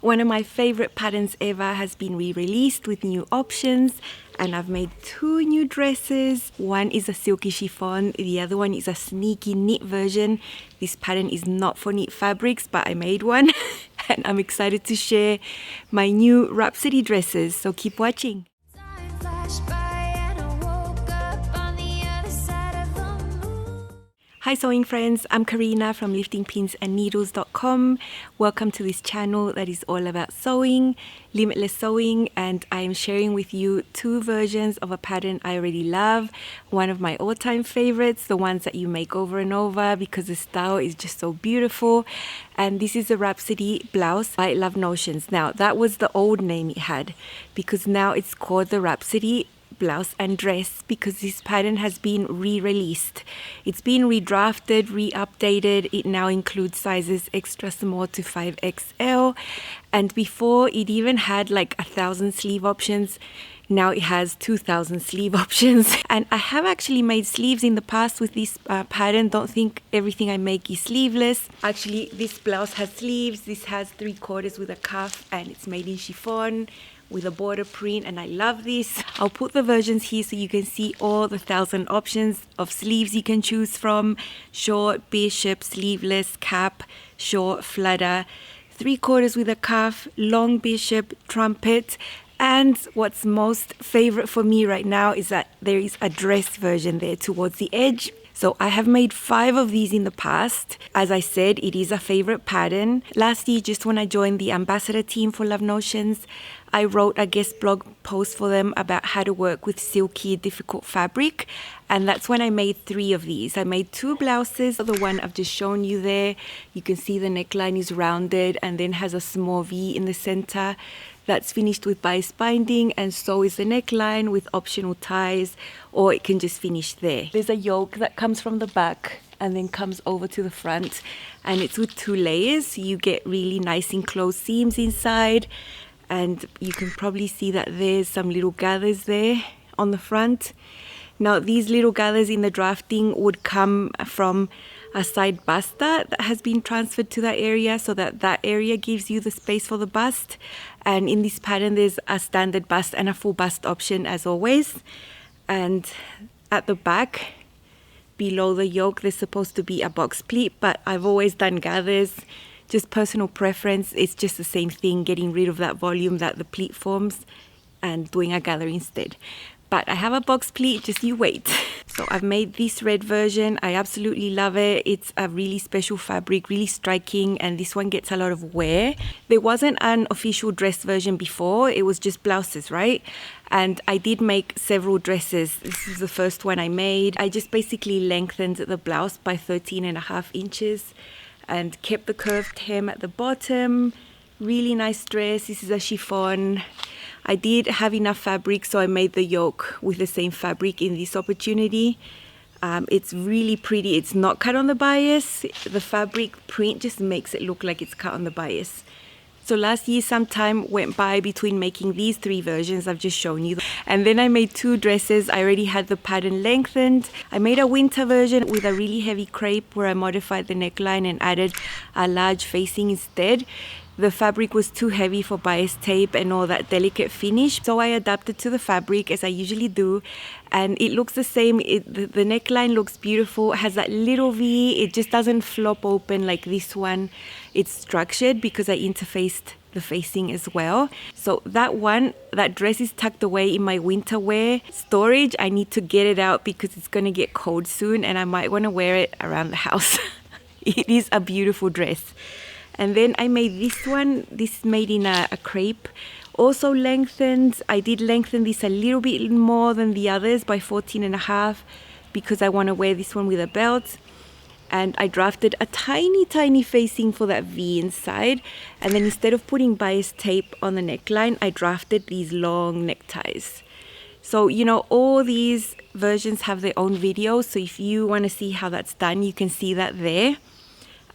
One of my favorite patterns ever has been re-released with new options, and I've made two new dresses. One is a silky chiffon, the other one is a sneaky knit version. This pattern is not for knit fabrics, but I made one and I'm excited to share my new Rhapsody dresses, so keep watching. Hi sewing friends, I'm Karina from liftingpinsandneedles.com. Welcome to this channel that is all about sewing, limitless sewing, and I am sharing with you two versions of a pattern I already love. One of my all-time favorites, the ones that you make over and over because the style is just so beautiful. And this is a Rhapsody blouse by Love Notions. Now that was the old name it had, because now it's called the Rhapsody blouse and dress because this pattern has been re-released. It's been redrafted, re-updated. It now includes sizes extra small to 5XL, and before it even had like 1,000 sleeve options. Now it has 2,000 sleeve options. And I have actually made sleeves in the past with this pattern. Don't think everything I make is sleeveless. Actually, this blouse has sleeves. This has 3/4 with a cuff and it's made in chiffon with a border print, and I love this. I'll put the versions here so you can see all the 1,000 options of sleeves you can choose from: short, bishop, sleeveless, cap, short, flutter, 3/4 with a cuff, long bishop, trumpet. And what's most favorite for me right now is that there is a dress version there towards the edge. So I have made 5 of these in the past. As I said, it is a favorite pattern. Last year, just when I joined the ambassador team for Love Notions, I wrote a guest blog post for them about how to work with silky, difficult fabric. And that's when I made 3 of these. I made 2 blouses. The one I've just shown you there, you can see the neckline is rounded and then has a small V in the center. That's finished with bias binding, and so is the neckline with optional ties, or it can just finish there. There's a yoke that comes from the back and then comes over to the front, and it's with 2 layers. So you get really nice enclosed seams inside, and you can probably see that there's some little gathers there on the front. Now these little gathers in the drafting would come from a side buster that has been transferred to that area, so that that area gives you the space for the bust. And in this pattern there's a standard bust and a full bust option as always. And at the back below the yoke there's supposed to be a box pleat, but I've always done gathers, just personal preference. It's just the same thing, getting rid of that volume that the pleat forms and doing a gather instead. But I have a box pleat, just you wait. So I've made this red version. I absolutely love it. It's a really special fabric, really striking, and this one gets a lot of wear. There wasn't an official dress version before, it was just blouses, right? And I did make several dresses. This is the first one I made. I just basically lengthened the blouse by 13.5 inches and kept the curved hem at the bottom. Really nice dress. This is a chiffon. I did have enough fabric, so I made the yoke with the same fabric in this opportunity. It's really pretty. It's not cut on the bias. The fabric print just makes it look like it's cut on the bias. So last year some time went by between making these 3 versions I've just shown you. And then I made 2 dresses. I already had the pattern lengthened. I made a winter version with a really heavy crepe where I modified the neckline and added a large facing instead. The fabric was too heavy for bias tape and all that delicate finish, so I adapted to the fabric as I usually do, and it looks the same. The neckline looks beautiful, it has that little V, it just doesn't flop open like this one. It's structured because I interfaced the facing as well. So that dress is tucked away in my winter wear storage. I need to get it out because it's gonna get cold soon and I might want to wear it around the house. It is a beautiful dress. And then I made this one. This is made in a crepe, also lengthened. I did lengthen this a little bit more than the others by 14.5 because I want to wear this one with a belt. And I drafted a tiny facing for that V inside, and then instead of putting bias tape on the neckline, I drafted these long neckties. So, you know, all these versions have their own videos, so if you want to see how that's done, you can see that there.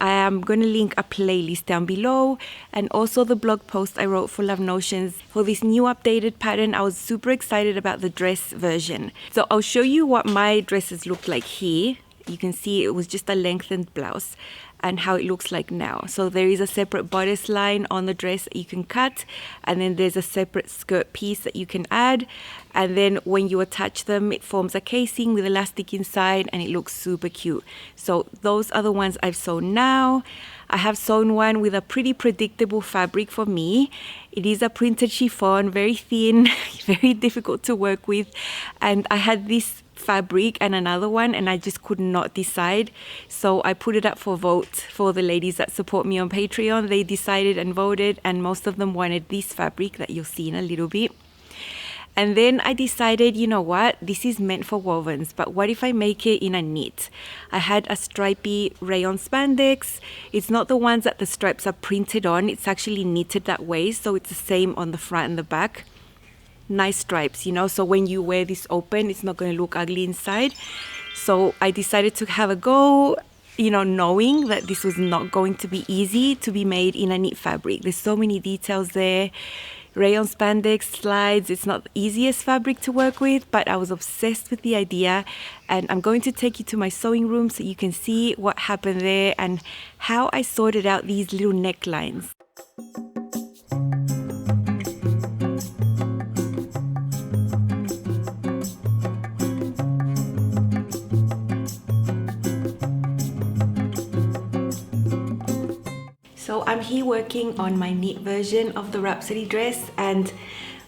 I am going to link a playlist down below, and also the blog post I wrote for Love Notions for this new updated pattern. I was super excited about the dress version. So I'll show you what my dresses look like here. You can see it was just a lengthened blouse. and how it looks like now. So there is a separate bodice line on the dress that you can cut, and then there's a separate skirt piece that you can add, and then when you attach them it forms a casing with elastic inside and it looks super cute. So those are the ones I've sewn now. I have sewn one with a pretty predictable fabric for me. It is a printed chiffon, very thin, very difficult to work with, and I had this fabric and another one and I just could not decide, so I put it up for vote for the ladies that support me on Patreon. They decided and voted, and most of them wanted this fabric that you'll see in a little bit. And then I decided, you know what, this is meant for wovens, but what if I make it in a knit? I had a stripy rayon spandex. It's not the ones that the stripes are printed on, it's actually knitted that way, so it's the same on the front and the back. Nice stripes, you know, so when you wear this open, it's not going to look ugly inside. So I decided to have a go, you know, knowing that this was not going to be easy to be made in a knit fabric. There's so many details there. Rayon spandex slides, it's not the easiest fabric to work with, but I was obsessed with the idea, and I'm going to take you to my sewing room so you can see what happened there and how I sorted out these little necklines. So I'm here working on my knit version of the Rhapsody dress, and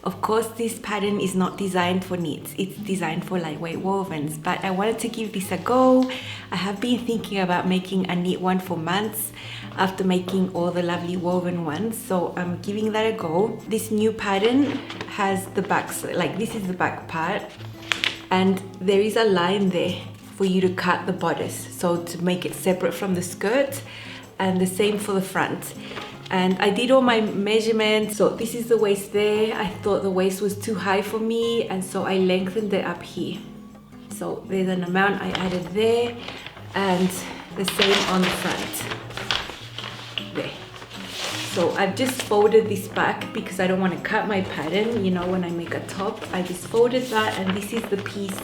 of course this pattern is not designed for knits, it's designed for lightweight wovens, but I wanted to give this a go. I have been thinking about making a knit one for months after making all the lovely woven ones, so I'm giving that a go. This new pattern has the back, like this is the back part, and there is a line there for you to cut the bodice, so to make it separate from the skirt, and the same for the front. And I did all my measurements, so this is the waist there. I thought the waist was too high for me, and so I lengthened it up here. So there's an amount I added there, and the same on the front there. So I've just folded this back because I don't want to cut my pattern, you know, when I make a top. I just folded that, and this is the piece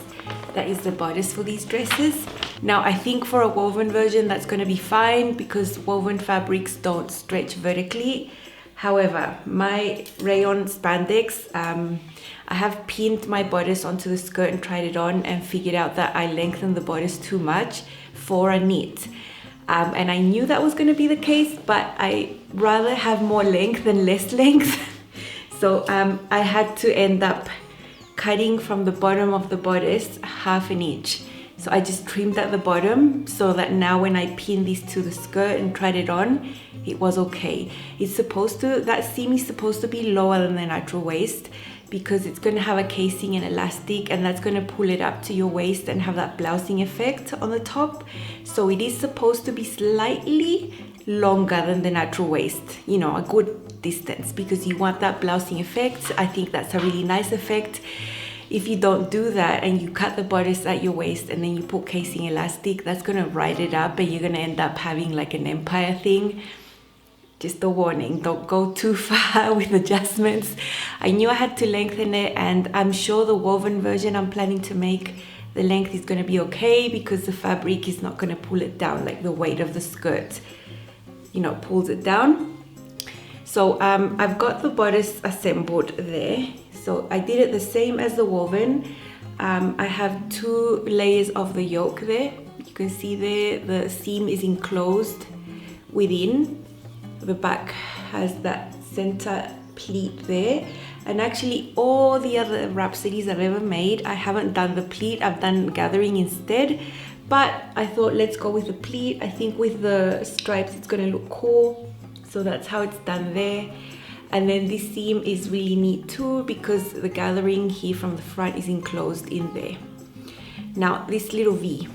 that is the bodice for these dresses. Now I think for a woven version that's going to be fine because woven fabrics don't stretch vertically. However, my rayon spandex, I have pinned my bodice onto the skirt and tried it on and figured out that I lengthened the bodice too much for a knit. And I knew that was going to be the case, but I rather have more length than less length. So I had to end up cutting from the bottom of the bodice 1/2 inch. So I just trimmed at the bottom so that now when I pin this to the skirt and tried it on, it was okay. It's supposed to, that seam is supposed to be lower than the natural waist because it's going to have a casing and elastic, and that's going to pull it up to your waist and have that blousing effect on the top. So it is supposed to be slightly longer than the natural waist, you know, a good distance, because you want that blousing effect. I think that's a really nice effect. If you don't do that and you cut the bodice at your waist and then you put casing elastic, that's going to ride it up and you're going to end up having like an empire thing. Just a warning, don't go too far with adjustments. I knew I had to lengthen it, and I'm sure the woven version I'm planning to make, the length is going to be okay because the fabric is not going to pull it down like the weight of the skirt, you know, pulls it down. So I've got the bodice assembled there. So I did it the same as the woven. I have 2 layers of the yoke there. You can see there the seam is enclosed within. The back has that center pleat there. And actually all the other Rhapsodies I've ever made, I haven't done the pleat, I've done gathering instead. But I thought let's go with the pleat. I think with the stripes it's gonna look cool. So that's how it's done there. And then this seam is really neat too because the gathering here from the front is enclosed in there. Now this little V.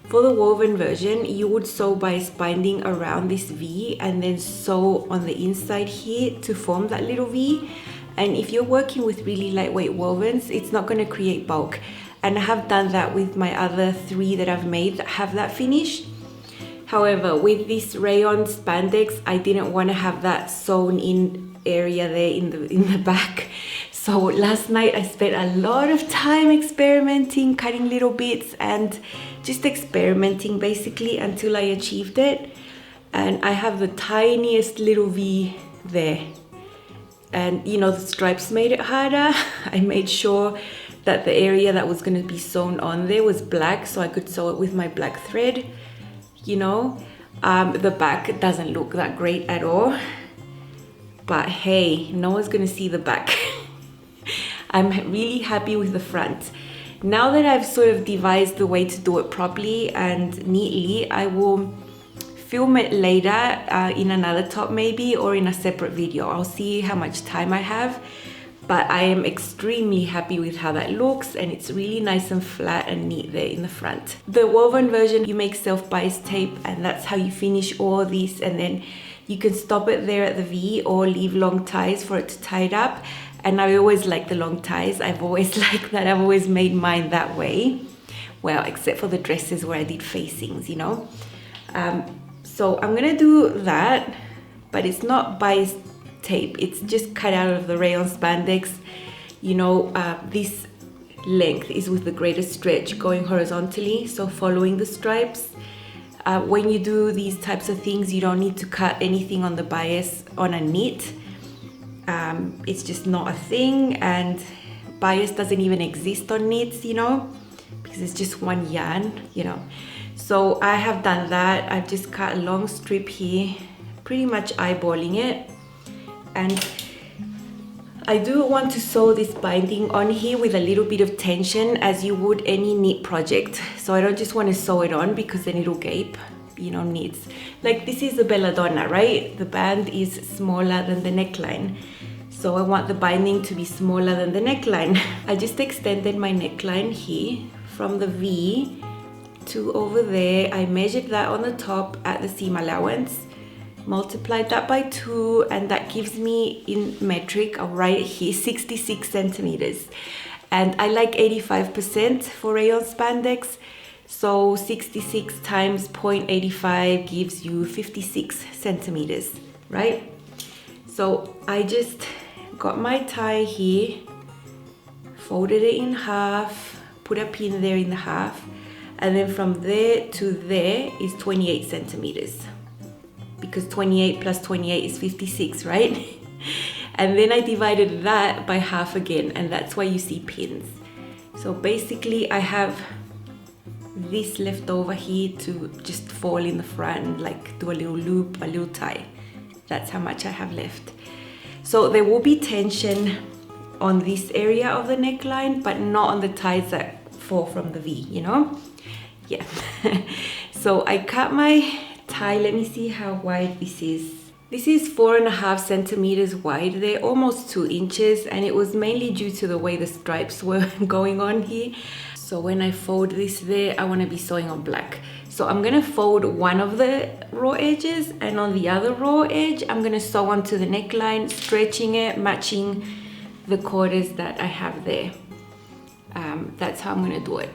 For the woven version, you would sew by binding around this V and then sew on the inside here to form that little V. And if you're working with really lightweight wovens, it's not going to create bulk. And I have done that with my other 3 that I've made that have that finish. However, with this rayon spandex, I didn't want to have that sewn in area there in the back. So last night I spent a lot of time experimenting, cutting little bits and just experimenting basically until I achieved it. And I have the tiniest little V there. And you know, the stripes made it harder. I made sure that the area that was going to be sewn on there was black, so I could sew it with my black thread, you know. The back doesn't look that great at all, but hey, no one's going to see the back. I'm really happy with the front. Now that I've sort of devised the way to do it properly and neatly, I will film it later in another top maybe, or in a separate video. I'll see how much time I have, but I am extremely happy with how that looks, and it's really nice and flat and neat there in the front. The woven version, you make self-bias tape, and that's how you finish all this, and then you can stop it there at the V or leave long ties for it to tie it up. And I always like the long ties. I've always liked that. I've always made mine that way. Well, except for the dresses where I did facings, you know. So I'm gonna do that, but it's not bias tape. It's just cut out of the rayon spandex. You know, this length is with the greatest stretch going horizontally, so following the stripes. When you do these types of things, you don't need to cut anything on the bias on a knit. It's just not a thing, and bias doesn't even exist on knits, you know, because it's just one yarn, you know. So I have done that. I've just cut a long strip here, pretty much eyeballing it, and I do want to sew this binding on here with a little bit of tension, as you would any knit project. So I don't just want to sew it on because then it'll gape, you know, knits. Like this is the belladonna, right? The band is smaller than the neckline. So I want the binding to be smaller than the neckline. I just extended my neckline here from the V to over there. I measured that on the top at the seam allowance, multiplied that by 2, and that gives me in metric right here 66 centimeters. And I like 85% for rayon spandex. So 66 times 0.85 gives you 56 centimeters, right? So I just got my tie here, folded it in half, put a pin there in the half, and then from there to there is 28 centimeters, because 28 plus 28 is 56, right? And then I divided that by half again, and that's why you see pins. So basically I have this left over here to just fall in the front, like do a little loop, a little tie. That's how much I have left. So there will be tension on this area of the neckline, but not on the ties that fall from the V, you know? Yeah. So I cut my tie. Let me see how wide this is. This is 4.5 centimeters wide. They're almost 2 inches, and it was mainly due to the way the stripes were going on here. So when I fold this there, I want to be sewing on black. So I'm gonna fold one of the raw edges, and on the other raw edge, I'm gonna sew onto the neckline, stretching it, matching the quarters that I have there. That's how I'm gonna do it.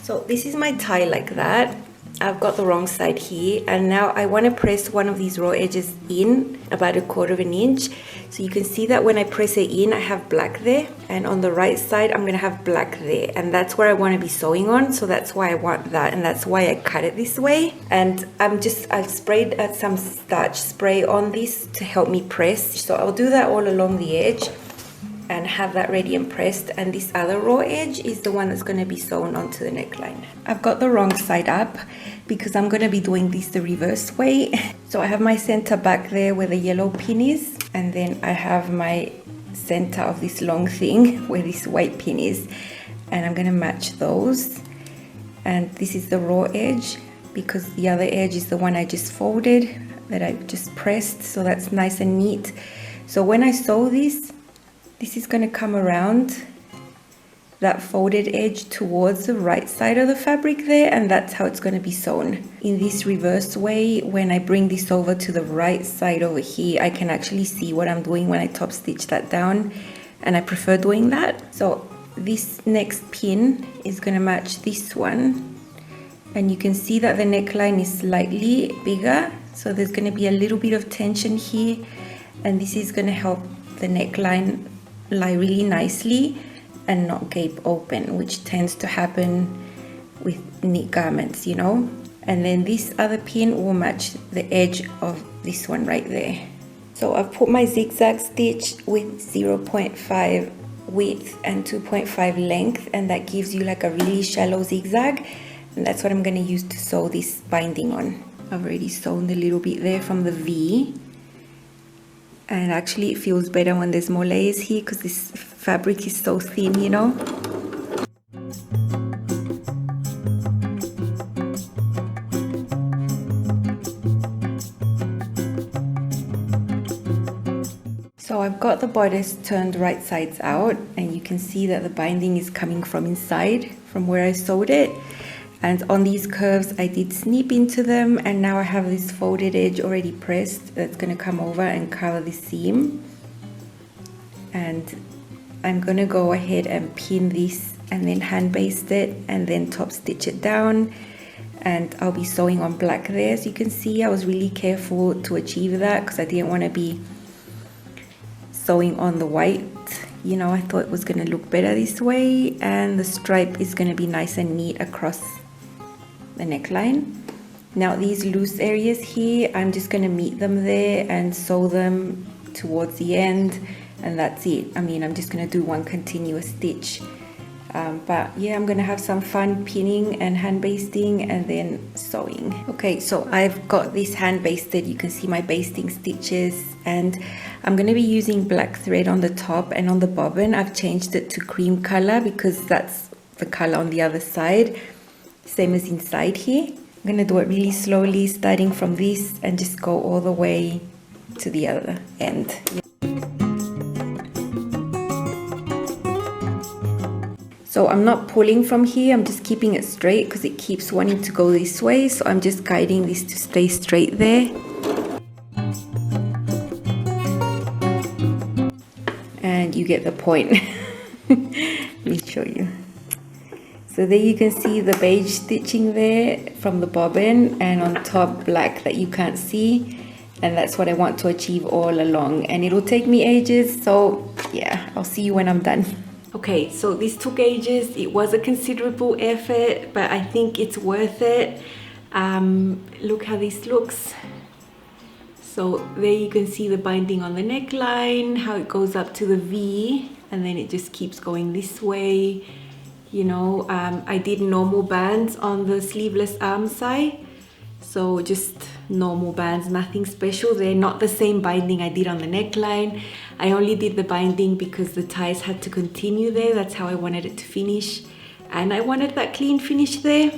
So this is my tie like that. I've got the wrong side here, and now I want to press one of these raw edges in about 1/4 inch. So you can see that when I press it in, I have black there, and on the right side I'm going to have black there, and that's where I want to be sewing on. So that's why I want that, and that's why I cut it this way. And I've sprayed some starch spray on this to help me press. So I'll do that all along the edge and have that ready and pressed, and this other raw edge is the one that's going to be sewn onto the neckline. I've got the wrong side up because I'm going to be doing this the reverse way. So I have my center back there where the yellow pin is, and then I have my center of this long thing where this white pin is, and I'm going to match those. And this is the raw edge because the other edge is the one I just folded that I just pressed, so that's nice and neat. So when I sew this is going to come around that folded edge towards the right side of the fabric there, and that's how it's going to be sewn. In this reverse way, when I bring this over to the right side over here, I can actually see what I'm doing when I top stitch that down, and I prefer doing that. So this next pin is going to match this one, and you can see that the neckline is slightly bigger, so there's going to be a little bit of tension here, and this is going to help the neckline lie really nicely and not gape open, which tends to happen with knit garments, you know. And then this other pin will match the edge of this one right there. So I've put my zigzag stitch with 0.5 width and 2.5 length, and that gives you like a really shallow zigzag, and that's what I'm going to use to sew this binding on. I've already sewn a little bit there from the V, and actually it feels better when there's more layers here because this fabric is so thin, you know. So I've got the bodice turned right sides out, and you can see that the binding is coming from inside, from where I sewed it. And on these curves I did snip into them, and now I have this folded edge already pressed that's going to come over and cover the seam. And I'm going to go ahead and pin this and then hand baste it and then top stitch it down. And I'll be sewing on black there. As you can see, I was really careful to achieve that because I didn't want to be sewing on the white. You know, I thought it was going to look better this way, and the stripe is going to be nice and neat across the neckline. Now these loose areas here, I'm just going to meet them there and sew them towards the end, and that's it. I mean, I'm just going to do one continuous stitch. But yeah, I'm gonna have some fun pinning and hand basting and then sewing. Okay, so I've got this hand basted. You can see my basting stitches, and I'm gonna be using black thread on the top, and on the bobbin I've changed it to cream color because that's the color on the other side, same as inside here. I'm gonna do it really slowly, starting from this and just go all the way to the other end. So I'm not pulling from here, I'm just keeping it straight because it keeps wanting to go this way. So I'm just guiding this to stay straight there. And you get the point. Let me show you. So there you can see the beige stitching there from the bobbin, and on top black that you can't see. And that's what I want to achieve all along. And it'll take me ages, so yeah, I'll see you when I'm done. Okay, so this took ages. It was a considerable effort, but I think it's worth it. Look how this looks. So there you can see the binding on the neckline, how it goes up to the V, and then it just keeps going this way. You know, I did normal bands on the sleeveless arm side. So just normal bands, nothing special. They're not the same binding I did on the neckline. I only did the binding because the ties had to continue there. That's how I wanted it to finish. And I wanted that clean finish there.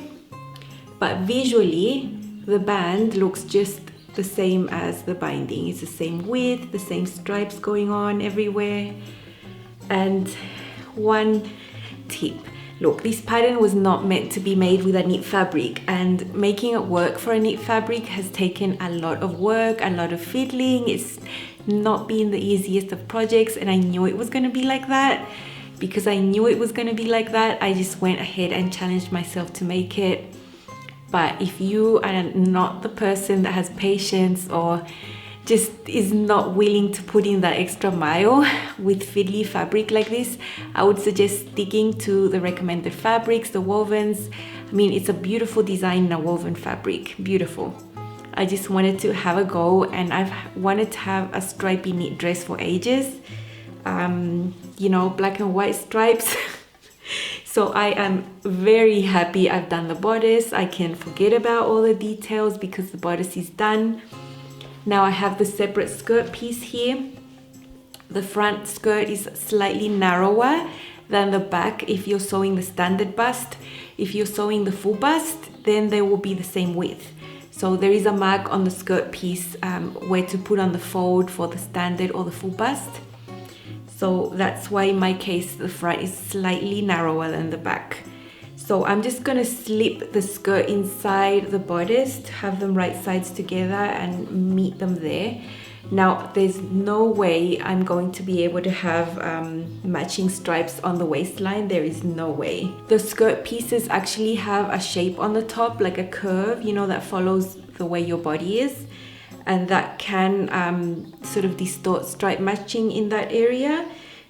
But visually, the band looks just the same as the binding. It's the same width, the same stripes going on everywhere. And one tip. Look, this pattern was not meant to be made with a knit fabric, and making it work for a knit fabric has taken a lot of work, a lot of fiddling. It's not been the easiest of projects, and I knew it was going to be like that. Because I knew it was going to be like that, I just went ahead and challenged myself to make it. But if you are not the person that has patience or just is not willing to put in that extra mile with fiddly fabric like this, I would suggest sticking to the recommended fabrics, the wovens. I mean, it's a beautiful design in a woven fabric, beautiful. I just wanted to have a go, and I've wanted to have a stripy knit dress for ages. You know, black and white stripes. So I am very happy I've done the bodice. I can forget about all the details because the bodice is done. Now I have the separate skirt piece here. The front skirt is slightly narrower than the back if you're sewing the standard bust. If you're sewing the full bust, then they will be the same width. So there is a mark on the skirt piece where to put on the fold for the standard or the full bust. So that's why in my case the front is slightly narrower than the back. So I'm just going to slip the skirt inside the bodice to have them right sides together and meet them there. Now there's no way I'm going to be able to have matching stripes on the waistline. There is no way. The skirt pieces actually have a shape on the top, like a curve, you know, that follows the way your body is. And that can sort of distort stripe matching in that area.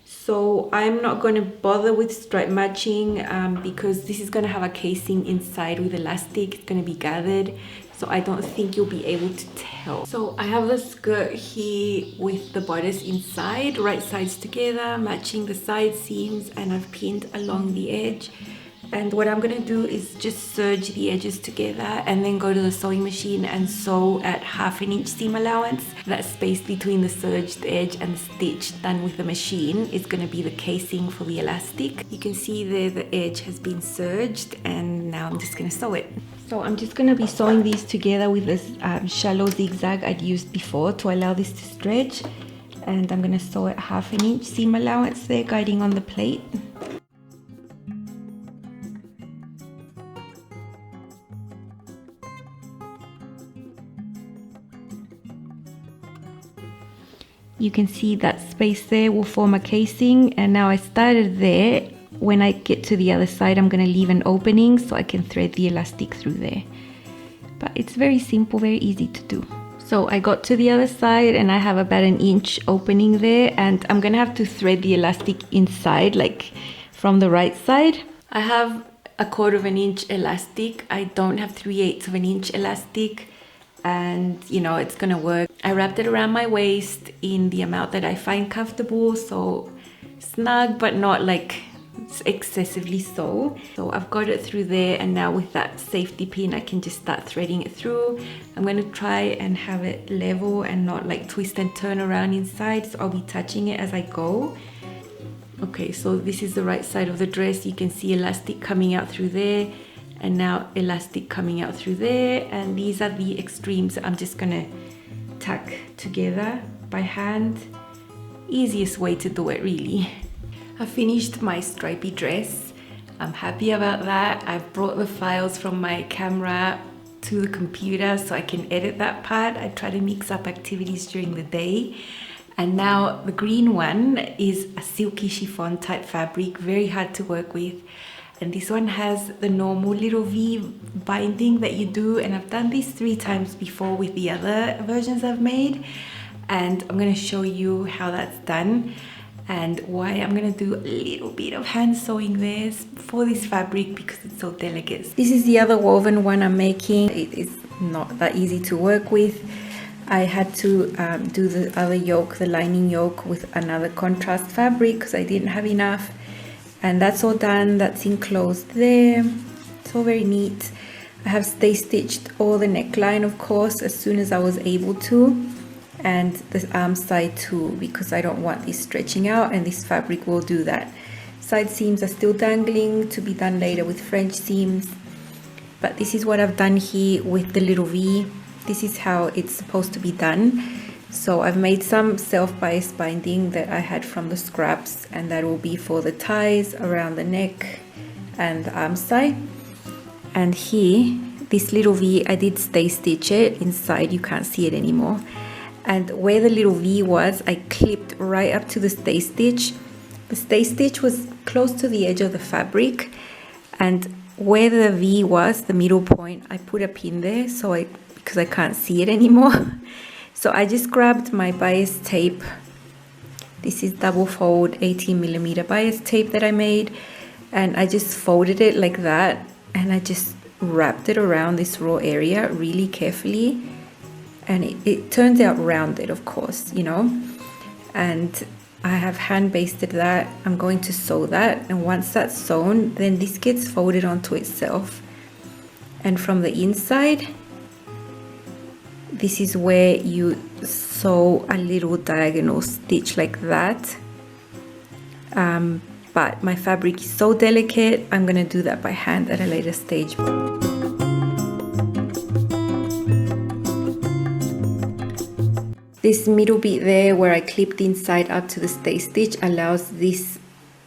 So I'm not going to bother with stripe matching because this is going to have a casing inside with elastic. It's going to be gathered, so I don't think you'll be able to tell. So I have the skirt here with the bodice inside, right sides together, matching the side seams, and I've pinned along the edge. And what I'm gonna do is just serge the edges together and then go to the sewing machine and sew at 1/2 inch seam allowance. That space between the serged edge and the stitch done with the machine is gonna be the casing for the elastic. You can see there the edge has been serged, and now I'm just gonna sew it. So I'm just gonna be sewing these together with this shallow zigzag I'd used before to allow this to stretch. And I'm gonna sew at 1/2 inch seam allowance there, guiding on the plate. You can see that space there will form a casing, and now I started there. When I get to the other side, I'm going to leave an opening so I can thread the elastic through there. But it's very simple, very easy to do. So I got to the other side and I have about 1 inch opening there, and I'm going to have to thread the elastic inside, like from the right side. I have 1/4 inch elastic. I don't have 3/8 of an inch elastic, and you know it's gonna work. I wrapped it around my waist in the amount that I find comfortable, so snug but not like excessively so. So I've got it through there, and now with that safety pin I can just start threading it through. I'm gonna try and have it level and not like twist and turn around inside, so I'll be touching it as I go. Okay, so this is the right side of the dress. You can see elastic coming out through there, and now elastic coming out through there, and these are the extremes I'm just gonna tack together by hand. Easiest way to do it, really. I finished my stripy dress. I'm happy about that. I've brought the files from my camera to the computer so I can edit that part. I try to mix up activities during the day. And now the green one is a silky chiffon type fabric, very hard to work with. And this one has the normal little V binding that you do, and I've done this 3 times before with the other versions I've made, and I'm going to show you how that's done and why I'm going to do a little bit of hand sewing there for this fabric because it's so delicate. This is the other woven one I'm making. It is not that easy to work with. I had to do the other yoke, the lining yoke, with another contrast fabric because I didn't have enough. And that's all done, that's enclosed there. It's all very neat. I have stay stitched all the neckline, of course, as soon as I was able to, and the arm side too, because I don't want this stretching out, and this fabric will do that. Side seams are still dangling to be done later with French seams, but this is what I've done here with the little V. This is how it's supposed to be done. So I've made some self-bias binding that I had from the scraps, and that will be for the ties around the neck and the arm side. And here, this little V, I did stay stitch it inside, you can't see it anymore. And where the little V was, I clipped right up to the stay stitch. The stay stitch was close to the edge of the fabric, and where the V was, the middle point, I put a pin there because I can't see it anymore. So I just grabbed my bias tape. This is double fold 18mm bias tape that I made, and I just folded it like that, and I just wrapped it around this raw area really carefully, and it turns out rounded, of course, you know. And I have hand basted that. I'm going to sew that, and once that's sewn, then this gets folded onto itself, and from the inside, this is where you sew a little diagonal stitch like that. But my fabric is so delicate, I'm gonna do that by hand at a later stage. This middle bit there where I clipped inside up to the stay stitch allows this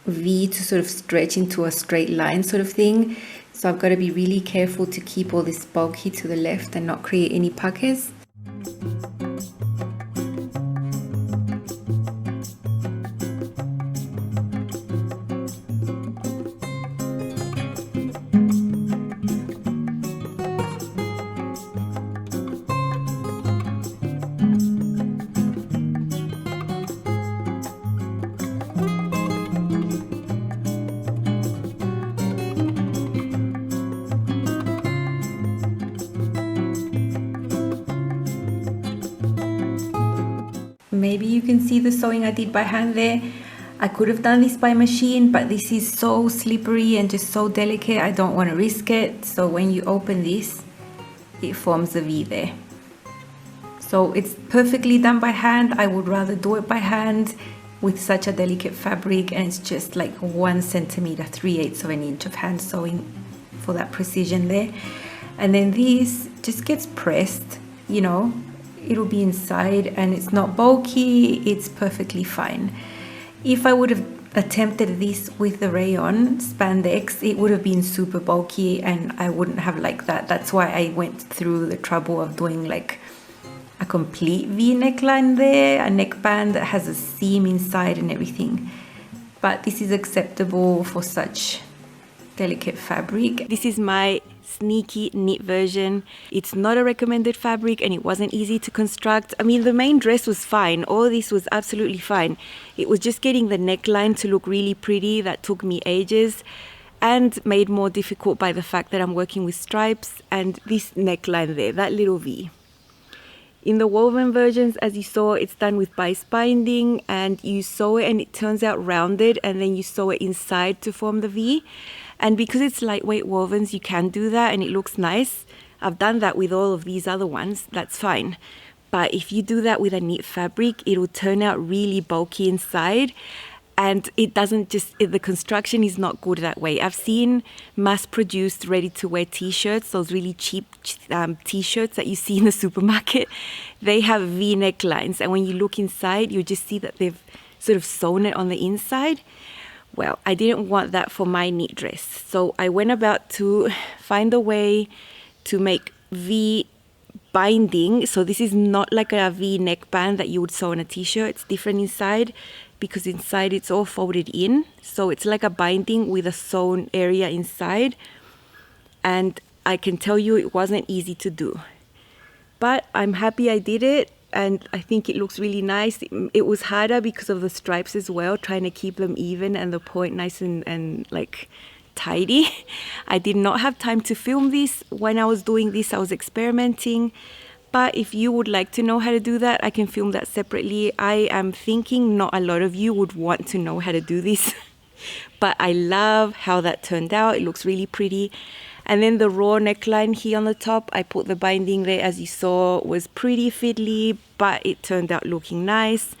V to sort of stretch into a straight line sort of thing. So I've got to be really careful to keep all this bulky to the left and not create any puckers. maybe you can see the sewing I did by hand there. I could have done this by machine, but this is so slippery and just so delicate, I don't want to risk it. So when you open this, it forms a V there. So it's perfectly done by hand. I would rather do it by hand with such a delicate fabric, and it's just like 1 centimeter, 3/8 of an inch of hand sewing for that precision there. And then this just gets pressed, you know, it'll be inside and it's not bulky, it's perfectly fine. If I would have attempted this with the rayon spandex, it would have been super bulky and I wouldn't have liked that. That's why I went through the trouble of doing like a complete V neckline there, a neckband that has a seam inside and everything. But this is acceptable for such delicate fabric. This is my sneaky knit version. It's not a recommended fabric and it wasn't easy to construct. I mean, the main dress was fine. All this was absolutely fine. It was just getting the neckline to look really pretty that took me ages, and made more difficult by the fact that I'm working with stripes and this neckline there, that little V. In the woven versions, as you saw, it's done with bias binding and you sew it and it turns out rounded, and then you sew it inside to form the V. And because it's lightweight wovens, you can do that and it looks nice. I've done that with all of these other ones, that's fine. But if you do that with a knit fabric, it'll turn out really bulky inside, and it doesn't just, the construction is not good that way. I've seen mass-produced ready-to-wear t-shirts, those really cheap t-shirts that you see in the supermarket. They have V necklines, and when you look inside, you just see that they've sort of sewn it on the inside. Well, I didn't want that for my knit dress, so I went about to find a way to make V binding. So this is not like a V neckband that you would sew on a t-shirt. It's different inside, because inside it's all folded in. So it's like a binding with a sewn area inside. And I can tell you it wasn't easy to do. But I'm happy I did it, and I think it looks really nice. It was harder because of the stripes as well, trying to keep them even and the point nice and like tidy. I did not have time to film this. When I was doing this, I was experimenting. But if you would like to know how to do that, I can film that separately. I am thinking not a lot of you would want to know how to do this. But I love how that turned out. It looks really pretty. And then the raw neckline here on the top, I put the binding there, as you saw, was pretty fiddly, but it turned out looking nice.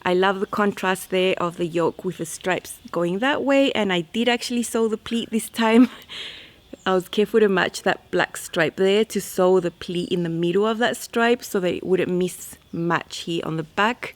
I love the contrast there of the yoke with the stripes going that way, and I did actually sew the pleat this time. I was careful to match that black stripe there to sew the pleat in the middle of that stripe so that it wouldn't mismatch here on the back.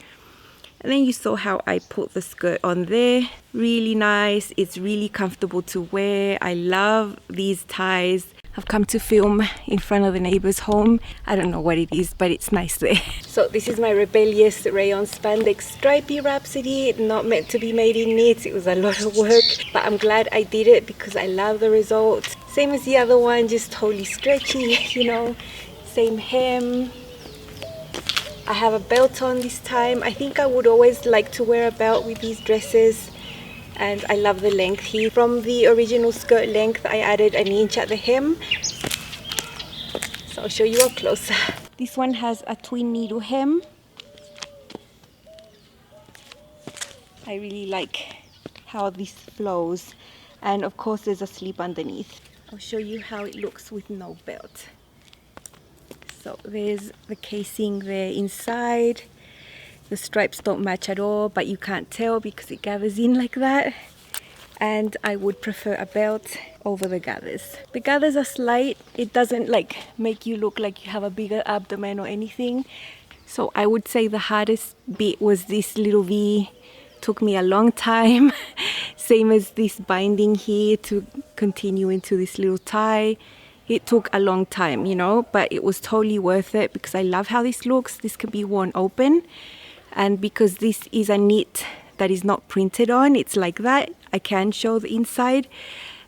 And then you saw how I put the skirt on there. Really nice. It's really comfortable to wear. I love these ties. I've come to film in front of the neighbor's home. I don't know what it is, but it's nice there. So this is my rebellious rayon spandex stripy Rhapsody. Not meant to be made in knits. It was a lot of work, but I'm glad I did it because I love the result. Same as the other one, just totally stretchy, you know. Same hem. I have a belt on this time. I think I would always like to wear a belt with these dresses. And I love the length here. From the original skirt length, I added an inch at the hem. So I'll show you up closer. This one has a twin needle hem. I really like how this flows. And of course there's a slip underneath. I'll show you how it looks with no belt. So there's the casing there inside. The stripes don't match at all, but you can't tell because it gathers in like that. And I would prefer a belt over the gathers. The gathers are slight. It doesn't like make you look like you have a bigger abdomen or anything. So I would say the hardest bit was this little V. Took me a long time. Same as this binding here to continue into this little tie. It took a long time, you know, but it was totally worth it because I love how this looks. This can be worn open. And because this is a knit that is not printed on, it's like that. I can show the inside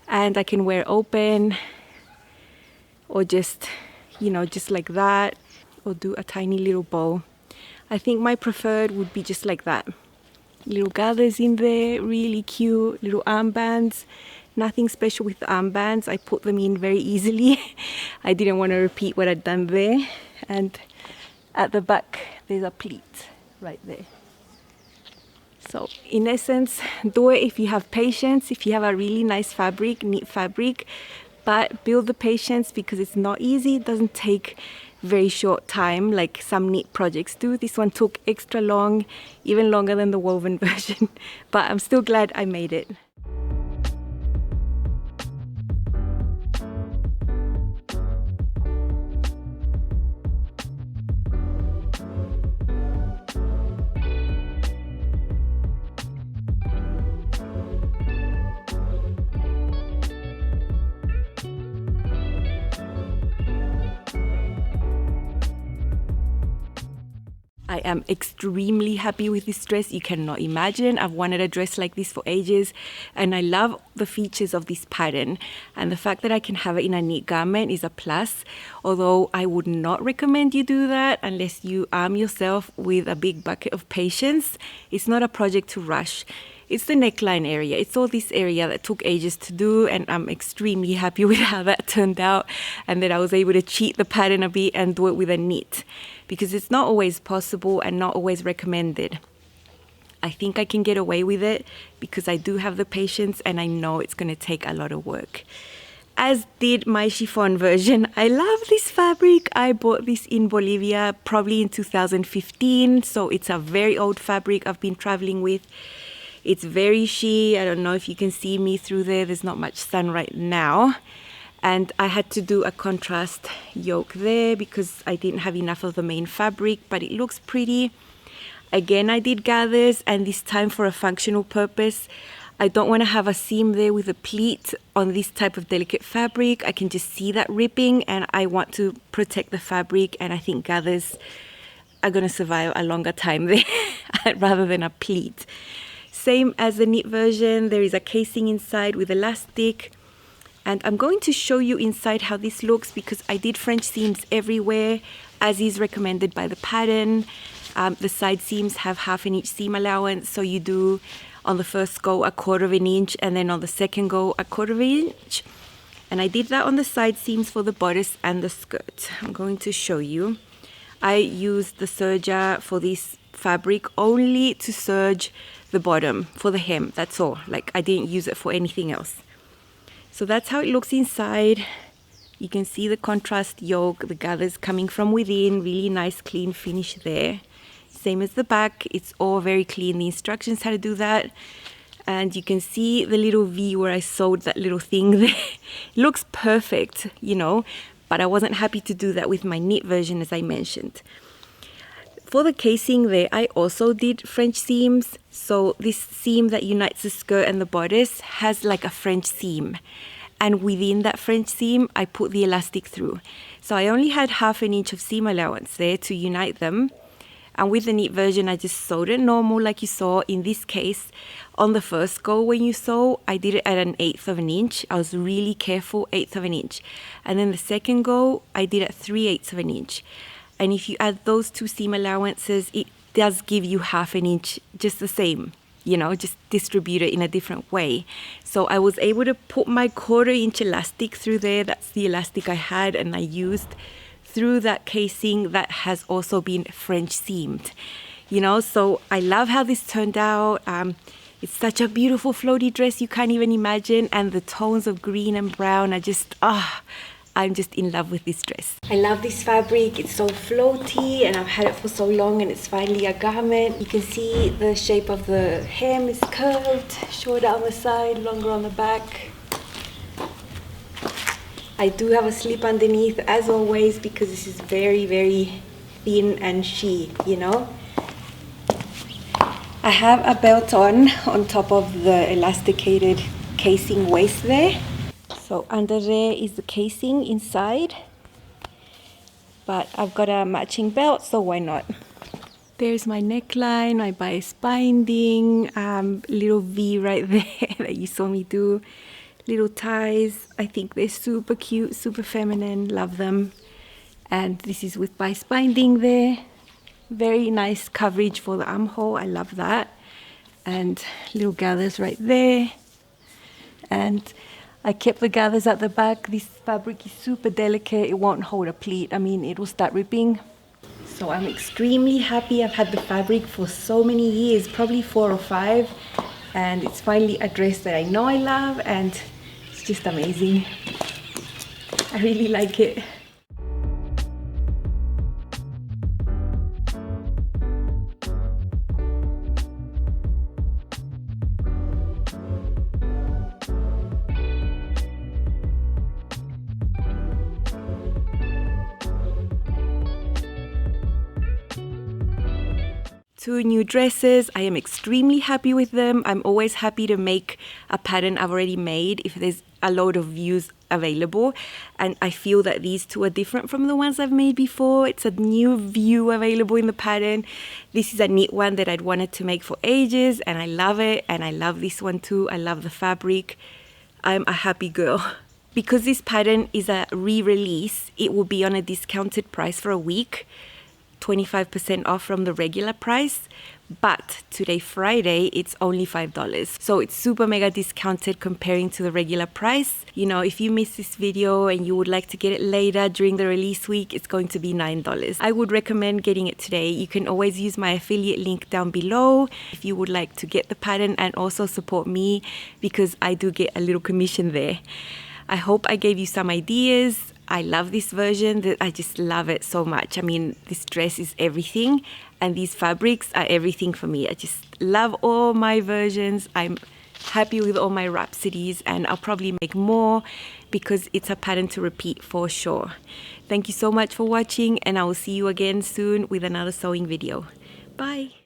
and I can wear open or just, you know, just like that, or do a tiny little bow. I think my preferred would be just like that. Little gathers in there, really cute, little armbands. Nothing special with the armbands. I put them in very easily. I didn't want to repeat what I'd done there. And at the back, there's a pleat. right there. So in essence, do it if you have patience, if you have a really nice fabric, neat fabric, but build the patience because it's not easy. It doesn't take very short time like some neat projects do. This one took extra long, even longer than the woven version, but I'm still glad I made it. I am extremely happy with this dress. You cannot imagine. I've wanted a dress like this for ages, and I love the features of this pattern, and the fact that I can have it in a neat garment is a plus, although I would not recommend you do that unless you arm yourself with a big bucket of patience. It's not a project to rush. It's the neckline area. It's all this area that took ages to do, and I'm extremely happy with how that turned out, and that I was able to cheat the pattern a bit and do it with a knit, because it's not always possible and not always recommended. I think I can get away with it because I do have the patience and I know it's going to take a lot of work. As did my chiffon version. I love this fabric. I bought this in Bolivia probably in 2015, so it's a very old fabric I've been traveling with. It's very sheer. I don't know if you can see me through there. There's not much sun right now. And I had to do a contrast yoke there because I didn't have enough of the main fabric, but it looks pretty. Again, I did gathers, and this time for a functional purpose. I don't want to have a seam there with a pleat on this type of delicate fabric. I can just see that ripping, and I want to protect the fabric, and I think gathers are going to survive a longer time there rather than a pleat. Same as the knit version, there is a casing inside with elastic. And I'm going to show you inside how this looks because I did French seams everywhere, as is recommended by the pattern. The side seams have 1/2 inch seam allowance, so you do on the first go 1/4 inch, and then on the second go 1/4 inch. And I did that on the side seams for the bodice and the skirt. I'm going to show you. I used the serger for this fabric only to serge the bottom for the hem, that's all. Like, I didn't use it for anything else. So that's how it looks inside. You can see the contrast yoke, the gathers coming from within, really nice clean finish there. Same as the back, it's all very clean, the instructions how to do that. And you can see the little V where I sewed that little thing there. It looks perfect, you know, but I wasn't happy to do that with my knit version, as I mentioned. For the casing there, I also did French seams. So this seam that unites the skirt and the bodice has like a French seam. And within that French seam, I put the elastic through. So I only had 1/2 inch of seam allowance there to unite them. And with the knit version, I just sewed it normal like you saw. In this case, on the first go when you sew, I did it at 1/8 inch. I was really careful, 1/8 inch. And then the second go, I did at 3/8 inch. And if you add those two seam allowances, it does give you 1/2 inch, just the same, you know, just distribute it in a different way. So I was able to put my 1/4 inch elastic through there. That's the elastic I had, and I used through that casing that has also been French seamed, you know. So I love how this turned out. It's such a beautiful floaty dress, you can't even imagine. And the tones of green and brown are just, I'm just in love with this dress. I love this fabric. It's so floaty, and I've had it for so long, and it's finally a garment. You can see the shape of the hem is curved, shorter on the side, longer on the back. I do have a slip underneath, as always, because this is very, very thin and sheer, you know. I have a belt on top of the elasticated casing waist there. So under there is the casing inside, but I've got a matching belt, so why not? There's my neckline, my bias binding, little V right there that you saw me do. Little ties, I think they're super cute, super feminine, love them. And this is with bias binding there. Very nice coverage for the armhole, I love that. And little gathers right there. And I kept the gathers at the back. This fabric is super delicate. It won't hold a pleat. I mean, it will start ripping. So I'm extremely happy. I've had the fabric for so many years, probably 4 or 5, and it's finally a dress that I know I love, and it's just amazing. I really like it. Two new dresses. I am extremely happy with them. I'm always happy to make a pattern I've already made if there's a load of views available, and I feel that these two are different from the ones I've made before. It's a new view available in the pattern. This is a knit one that I'd wanted to make for ages, and I love it, and I love this one too. I love the fabric. I'm a happy girl. Because this pattern is a re-release, it will be on a discounted price for a week, 25% off from the regular price, but today Friday it's only $5, so it's super mega discounted comparing to the regular price. You know, if you missed this video and you would like to get it later during the release week, it's going to be $9. I would recommend getting it today. You can always use my affiliate link down below if you would like to get the pattern and also support me, because I do get a little commission there. I hope I gave you some ideas. I love this version. I just love it so much. I mean, this dress is everything, and these fabrics are everything for me. I just love all my versions. I'm happy with all my Rhapsodies, and I'll probably make more because it's a pattern to repeat for sure. Thank you so much for watching, and I will see you again soon with another sewing video. Bye.